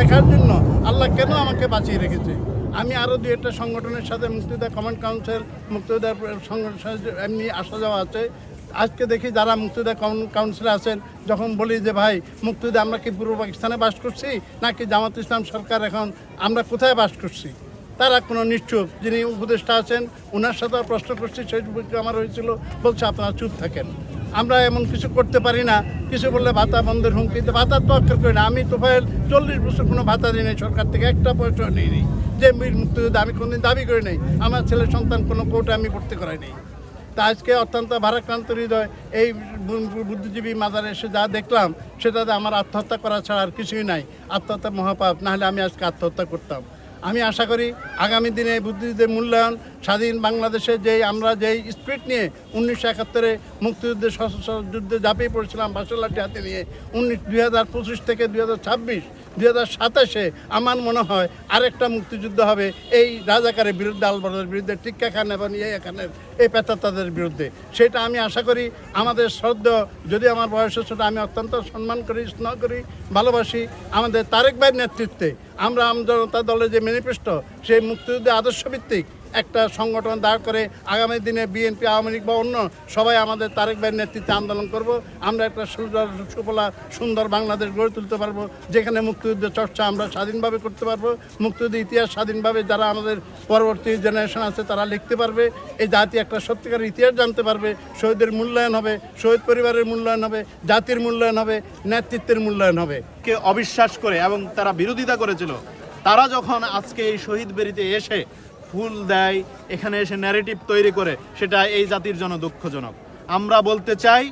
দেখার জন্য আল্লাহ কেন আমাকে বাঁচিয়ে রেখেছে। আমি আরও দু একটা সংগঠনের সাথে মুক্তিযোদ্ধা কমান্ড কাউন্সিল, মুক্তিযোদ্ধার সংগঠনের সাথে এমনি আসা যাওয়া আছে। আজকে দেখি যারা মুক্তিযোদ্ধা কাউন্সিলে আছেন, যখন বলি যে ভাই মুক্তিযোদ্ধা আমরা কি পূর্ব পাকিস্তানে বাস করছি নাকি জামাত ইসলাম সরকার, এখন আমরা কোথায় বাস করছি, তারা কোনো নিশ্চুপ। যিনি উপদেষ্টা আছেন ওনার সাথেও প্রশ্ন করছি, সেই আমার হয়েছিল, বলছে আপনারা চুপ থাকেন, আমরা এমন কিছু করতে পারি না। কিছু বললে ভাতা বন্ধের হুমকি, ভাতার তো অক্ষর করি না। আমি তো ভাই 40 বছর কোনো ভাতা দিই নাই সরকার থেকে, একটা পয়সা নিই নি। যে বীর মুক্তিযোদ্ধা আমি কোনোদিন দাবি করি নাই, আমার ছেলে সন্তান কোনো কোর্টে আমি ভর্তি করাই নেই। তা আজকে অত্যন্ত ভারাক্রান্ত হৃদয় এই বুদ্ধিজীবী মাজারে এসে যা দেখলাম, সেটাতে আমার আত্মহত্যা করা ছাড়া আর কিছুই নাই। আত্মহত্যা মহাপাপ, নাহলে আমি আজকে আত্মহত্যা করতাম। আমি আশা করি আগামী দিনে বুদ্ধিজীবীদের মূল্যায়ন, স্বাধীন বাংলাদেশে যেই স্পিরিট নিয়ে 1971-এ মুক্তিযুদ্ধের সশস্ত্র যুদ্ধে ঝাঁপিয়ে পড়েছিলাম বাঁশের হাতে নিয়ে, 2025 থেকে 2026, 2027-এ আমার মনে হয় আরেকটা মুক্তিযুদ্ধ হবে এই রাজাকারের বিরুদ্ধে, আলবদরের বিরুদ্ধে, টিক্কা খান এবং ইয়া খানের এই পেতাত্তাদের বিরুদ্ধে। সেটা আমি আশা করি আমাদের শ্রদ্ধেয়, যদি আমার বয়সের ছোটো, আমি অত্যন্ত সম্মান করি, স্নেহ করি, ভালোবাসি আমাদের তারেক ভাইয়ের নেতৃত্বে আমরা জনতা দলের যে ম্যানিফেস্টো, সেই মুক্তিযুদ্ধের আদর্শভিত্তিক একটা সংগঠন দাঁড় করে আগামী দিনে বিএনপি, আওয়ামী লীগ বা অন্য সবাই আমাদের তারেক ভাইয়ের নেতৃত্বে আন্দোলন করব। আমরা একটা সুফলা সুন্দর বাংলাদেশ গড়ে তুলতে পারবো, যেখানে মুক্তিযুদ্ধের চর্চা আমরা স্বাধীনভাবে করতে পারবো। মুক্তিযুদ্ধের ইতিহাস স্বাধীনভাবে যারা আমাদের পরবর্তী জেনারেশন আছে তারা লিখতে পারবে। এই জাতি একটা সত্যিকার ইতিহাস জানতে পারবে। শহীদের মূল্যায়ন হবে, শহীদ পরিবারের মূল্যায়ন হবে, জাতির মূল্যায়ন হবে, নেতৃত্বের মূল্যায়ন হবে। কে অবিশ্বাস করে এবং তারা বিরোধিতা করেছিল, তারা যখন আজকে এই শহীদ বেদিতে এসে ফুল দেয়, এখানে এসে ন্যারেটিভ তৈরি করে, সেটা এই জাতির জন্য দুঃখজনক। আমরা বলতে চাই,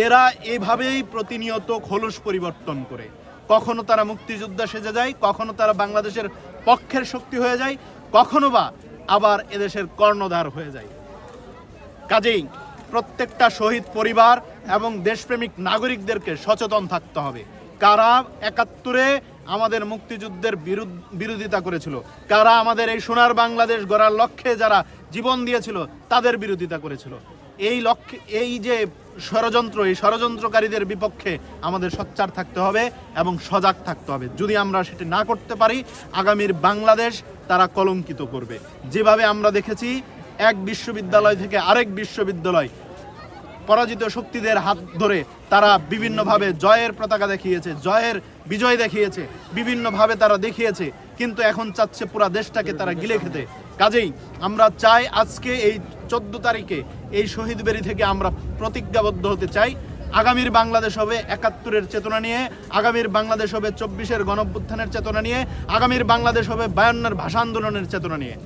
এরা এইভাবেই প্রতিনিয়ত খোলস পরিবর্তন করে, কখনো তারা মুক্তিযোদ্ধা সেজে যায়, কখনো তারা বাংলাদেশের পক্ষের শক্তি হয়ে যায়, কখনো বা আবার এদেশের কর্ণধার হয়ে যায়। কাজেই প্রত্যেকটা শহীদ পরিবার এবং দেশপ্রেমিক নাগরিকদেরকে সচেতন থাকতে হবে। কারা 71-এ আমাদের মুক্তিযুদ্ধের বিরোধিতা করেছিল, কারা আমাদের এই সোনার বাংলাদেশ গড়ার লক্ষ্যে যারা জীবন দিয়েছিল তাদের বিরোধিতা করেছিল, এই লক্ষ্যে এই যে ষড়যন্ত্র, এই ষড়যন্ত্রকারীদের বিপক্ষে আমাদের সোচ্চার থাকতে হবে এবং সজাগ থাকতে হবে। যদি আমরা সেটা না করতে পারি, আগামীর বাংলাদেশ তারা কলঙ্কিত করবে। যেভাবে আমরা দেখেছি এক বিশ্ববিদ্যালয় থেকে আরেক বিশ্ববিদ্যালয় পরাজিত শক্তিদের হাত ধরে তারা বিভিন্নভাবে জয়ের পতাকা দেখিয়েছে, জয়ের বিজয় দেখিয়েছে, বিভিন্নভাবে তারা দেখিয়েছে, কিন্তু এখন চাচ্ছে পুরা দেশটাকে তারা গিলে খেতে। কাজেই আমরা চাই আজকে এই 14 তারিখে এই শহীদ বেদি থেকে আমরা প্রতিজ্ঞাবদ্ধ হতে চাই, আগামীর বাংলাদেশ হবে 71-এর চেতনা নিয়ে, আগামীর বাংলাদেশ হবে 24-এর গণঅভ্যুত্থানের চেতনা নিয়ে, আগামীর বাংলাদেশ হবে 52-এর ভাষা আন্দোলনের চেতনা নিয়ে।